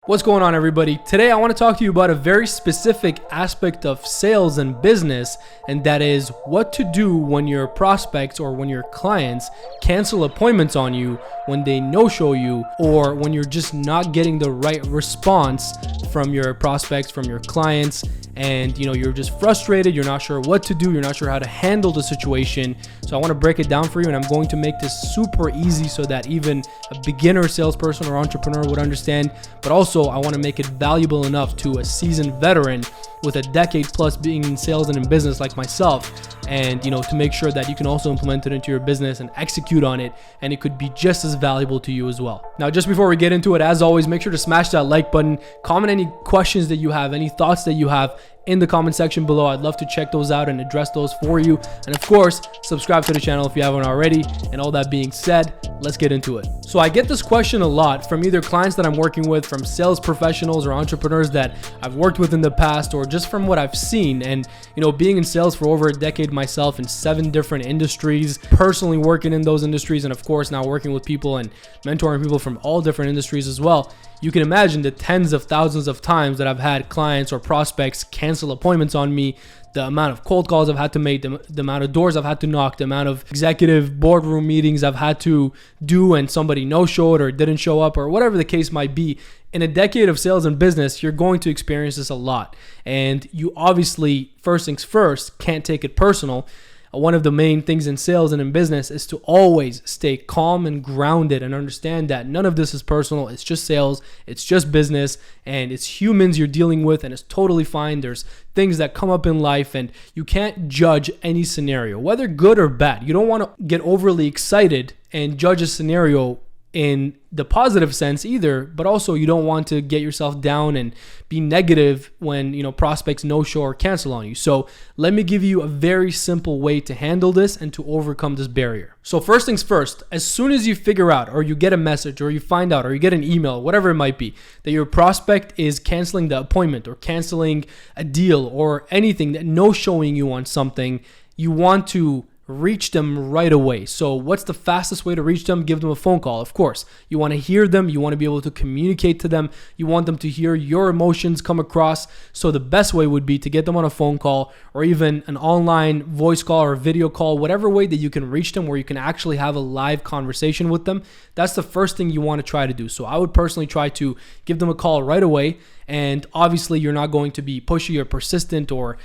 What's going on, everybody? Today I want to talk to you about a very specific aspect of sales and business, and that is what to do when your prospects or when your clients cancel appointments on you, when they no-show you, or when you're just not getting the right response from your prospects, from your clients, and you're just frustrated, you're not sure what to do, you're not sure how to handle the situation. So I want to break it down for you, and I'm going to make this super easy so that even a beginner salesperson or entrepreneur would understand, but also I want to make it valuable enough to a seasoned veteran with a decade plus being in sales and in business like myself, and to make sure that you can also implement it into your business and execute on it, and it could be just as valuable to you as well. Now, just before we get into it, as always, make sure to smash that like button, comment any questions that you have, any thoughts that you have in the comment section below. I'd love to check those out and address those for you. And of course, subscribe to the channel if you haven't already. And all that being said, let's get into it. So I get this question a lot from either clients that I'm working with, from sales professionals or entrepreneurs that I've worked with in the past, or just from what I've seen. And being in sales for over a decade myself in 7 different industries, personally working in those industries, and of course now working with people and mentoring people from all different industries as well, you can imagine the tens of thousands of times that I've had clients or prospects cancel appointments on me, the amount of cold calls I've had to make, the amount of doors I've had to knock, the amount of executive boardroom meetings I've had to do and somebody no-showed or didn't show up, or whatever the case might be. In a decade of sales and business, you're going to experience this a lot. And you obviously, first things first, can't take it personal. One of the main things in sales and in business is to always stay calm and grounded and understand that none of this is personal. It's just sales, it's just business, and it's humans you're dealing with, and it's totally fine. There's things that come up in life, and you can't judge any scenario, whether good or bad. You don't want to get overly excited and judge a scenario in the positive sense either, but also you don't want to get yourself down and be negative when prospects no-show or cancel on you. So let me give you a very simple way to handle this and to overcome this barrier. So first things first, as soon as you figure out, or you get a message, or you find out, or you get an email, whatever it might be, that your prospect is canceling the appointment or canceling a deal or anything, that no-showing you on something, you want to reach them right away. So what's the fastest way to reach them? Give them a phone call. Of course, you want to hear them. You want to be able to communicate to them. You want them to hear your emotions come across. So the best way would be to get them on a phone call, or even an online voice call or video call, whatever way that you can reach them where you can actually have a live conversation with them. That's the first thing you want to try to do. So I would personally try to give them a call right away. And obviously, you're not going to be pushy or persistent or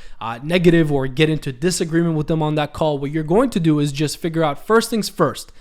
negative or get into disagreement with them on that call. What you're going to do is just figure out, first things first,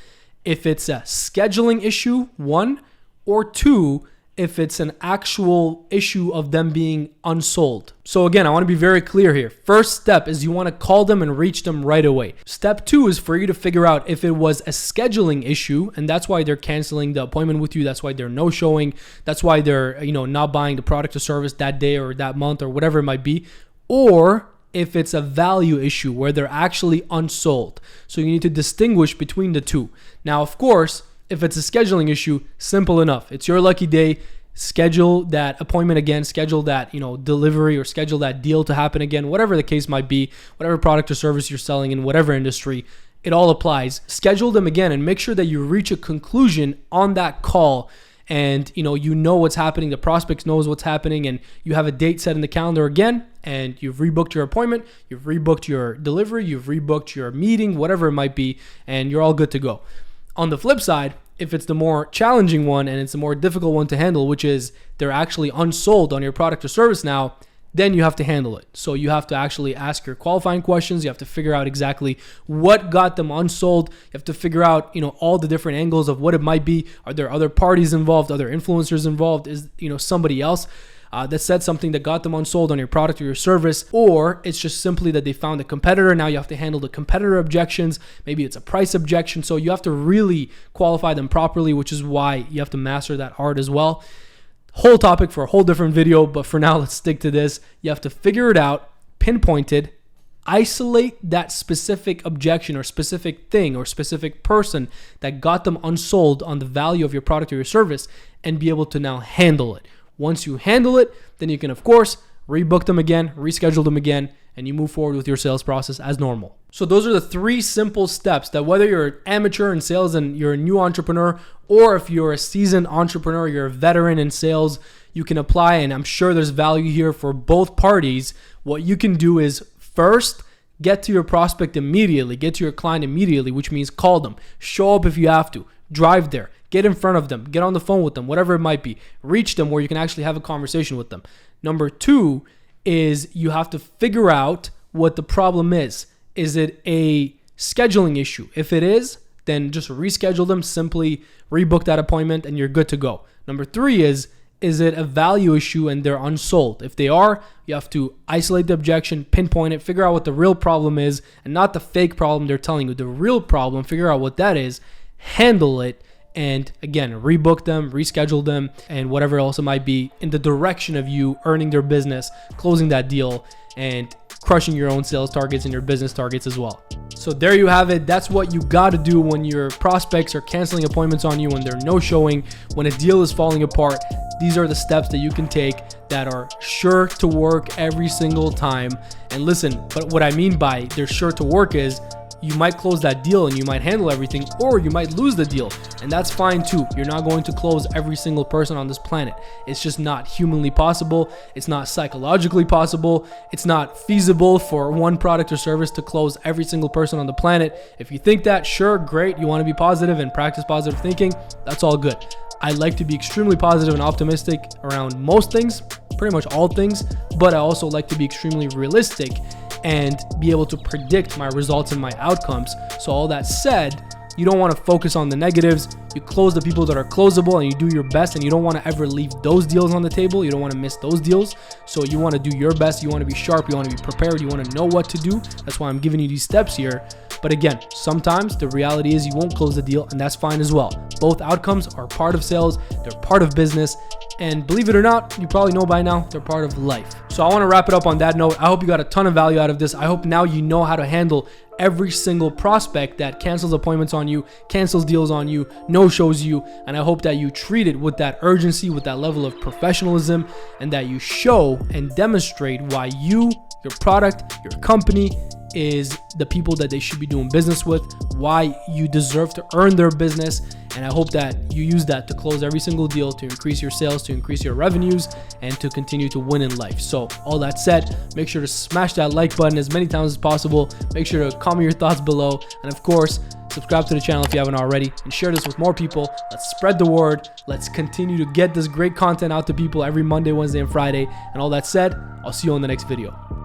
if it's a scheduling issue, 1, or 2, if it's an actual issue of them being unsold. So again, I want to be very clear here. First step is you want to call them and reach them right away. Step 2 is for you to figure out if it was a scheduling issue, and that's why they're canceling the appointment with you. That's why they're no-showing. That's why they're not buying the product or service that day or that month or whatever it might be. Or if it's a value issue where they're actually unsold. So you need to distinguish between the two. Now, of course, if it's a scheduling issue, simple enough. It's your lucky day. Schedule that appointment again, schedule that, delivery, or schedule that deal to happen again, whatever the case might be, whatever product or service you're selling in whatever industry, it all applies. Schedule them again and make sure that you reach a conclusion on that call. And you know what's happening, the prospect knows what's happening, and you have a date set in the calendar again, and you've rebooked your appointment, you've rebooked your delivery, you've rebooked your meeting, whatever it might be, and you're all good to go. On the flip side, if it's the more challenging one and it's a more difficult one to handle, which is they're actually unsold on your product or service now, then you have to handle it. So you have to actually ask your qualifying questions. You have to figure out exactly what got them unsold. You have to figure out, all the different angles of what it might be. Are there other parties involved, other influencers involved? Is, somebody else that said something that got them unsold on your product or your service? Or it's just simply that they found a competitor. Now you have to handle the competitor objections. Maybe it's a price objection. So you have to really qualify them properly, which is why you have to master that art as well. Whole topic for a whole different video, but for now, let's stick to this. You have to figure it out, pinpoint it, isolate that specific objection or specific thing or specific person that got them unsold on the value of your product or your service, and be able to now handle it. Once you handle it, then you can, of course, rebook them again, reschedule them again, and you move forward with your sales process as normal. So those are the 3 simple steps that whether you're an amateur in sales and you're a new entrepreneur, or if you're a seasoned entrepreneur, you're a veteran in sales, you can apply, and I'm sure there's value here for both parties. What you can do is first, get to your prospect immediately, get to your client immediately, which means call them, show up if you have to, drive there, get in front of them, get on the phone with them, whatever it might be, reach them where you can actually have a conversation with them. Number 2 is you have to figure out what the problem is. Is it a scheduling issue? If it is, then just reschedule them, simply rebook that appointment and you're good to go. Number 3 is it a value issue and they're unsold? If they are, you have to isolate the objection, pinpoint it, figure out what the real problem is, and not the fake problem they're telling you. The real problem, figure out what that is, handle it, and again, rebook them, reschedule them, and whatever else it might be in the direction of you earning their business, closing that deal, and crushing your own sales targets and your business targets as well. So there you have it. That's what you got to do when your prospects are canceling appointments on you, when they're no showing, when a deal is falling apart. These are the steps that you can take that are sure to work every single time. And listen, but what I mean by they're sure to work is you might close that deal and you might handle everything, or you might lose the deal, and that's fine too. You're not going to close every single person on this planet. It's just not humanly possible. It's not psychologically possible. It's not feasible for one product or service to close every single person on the planet. If you think that, sure, great. You want to be positive and practice positive thinking. That's all good. I like to be extremely positive and optimistic around most things, pretty much all things, but I also like to be extremely realistic and be able to predict my results and my outcomes. So all that said, you don't want to focus on the negatives. You close the people that are closable and you do your best, and you don't want to ever leave those deals on the table. You don't want to miss those deals. So you want to do your best. You want to be sharp. You want to be prepared. You want to know what to do. That's why I'm giving you these steps here. But again, sometimes the reality is you won't close the deal, and that's fine as well. Both outcomes are part of sales. They're part of business. And believe it or not, you probably know by now, they're part of life. So I want to wrap it up on that note. I hope you got a ton of value out of this. I hope now you know how to handle every single prospect that cancels appointments on you, cancels deals on you, no-shows you. And I hope that you treat it with that urgency, with that level of professionalism, and that you show and demonstrate why you, your product, your company is the people that they should be doing business with, why you deserve to earn their business. And I hope that you use that to close every single deal, to increase your sales, to increase your revenues, and to continue to win in life. So all that said, make sure to smash that like button as many times as possible. Make sure to comment your thoughts below. And of course, subscribe to the channel if you haven't already, and share this with more people. Let's spread the word. Let's continue to get this great content out to people every Monday, Wednesday, and Friday. And all that said, I'll see you on the next video.